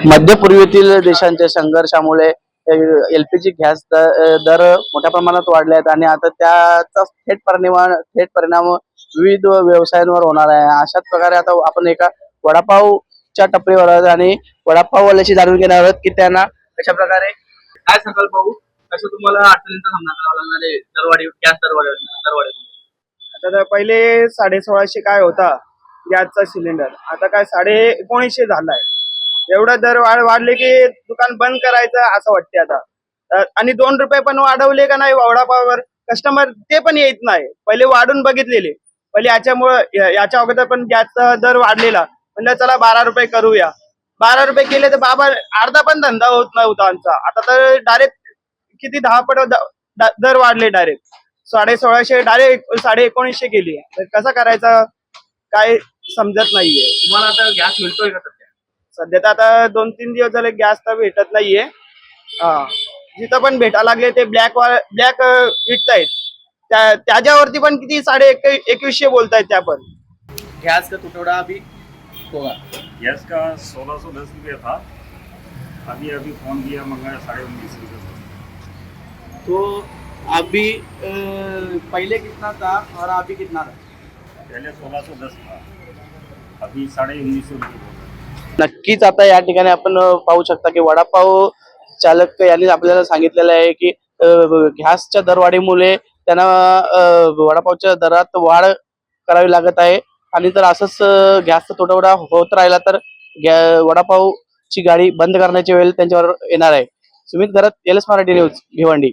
मध्य पूर्वेतील देशांच्या संघर्षामुळे एलपीजी गॅस दर मोठ्या प्रमाणात वाढले आहेत आणि आता त्याचा थेट परिणाम विविध व्यवसायांवर होणार आहे। अशाच प्रकारे आता आपण एका वडापावच्या टपरीवर आहोत आणि वडापाववाल्याशी जाणून घेणार आहोत की त्यांना कशा प्रकारे काय सांगाल भाऊ, कसं तुम्हाला अडचणींचा सामना करावा लागणार आहे दरवाढी गॅस दरवाढी? आता तर पहिले 1650 काय होता गॅसचा सिलेंडर, आता काय 1950 झालाय। एवढा दर वाढले की दुकान बंद करायचं असं वाटते आता। आणि 2 रुपये पण वाढवले का नाही वडापाववर, कस्टमर ते पण येत नाही। पहिले वाढून बघितलेले, पहिले याच्या अगोदर पण गॅसचा दर वाढलेला, म्हणलं चला 12 रुपये करूया। 12 रुपये केले तर बाबा अर्धा पण धंदा होत नव्हता आमचा। आता तर डायरेक्ट किती 10 पट दर वाढले, डायरेक्ट 1650 डायरेक्ट 1950 केली। तर कसं करायचं काय समजत नाहीये। तुम्हाला आता गॅस मिळतोय का सध्या? सध्या तर आता 2-3 दिवस झाले गॅस तर भेटत नाहीये। हा, जिथं पण भेटा लागले ते ब्लॅक विकतायत। त्याच्यावरती पण किती 2150 बोलतायत त्या पण। गैस का टुकड़ा अभी होगा। गैस का 1610 रुपये था, अभी अभी फोन किया मंगाया 1950 रुपये। तो अभी पहले कितना था और अभी कितना था? पहले 1610 था, अभी 1950 रुपये हो गया। नक्कीच आता या ठिकाणी आपण पाहू शकता की वडापाव चालक यांनी आपल्याला सांगितलेलं आहे की गॅसच्या दरवाढीमुळे त्यांना वडापावच्या दरात वाढ करावी लागत आहे आणि जर असंच गॅसचा तुटवडा होत राहिला तर वडापावची गाडी बंद करण्याची वेळ त्यांच्यावर येणार आहे। सुमित घरात, एलएस मराठी न्यूज, भिवंडी।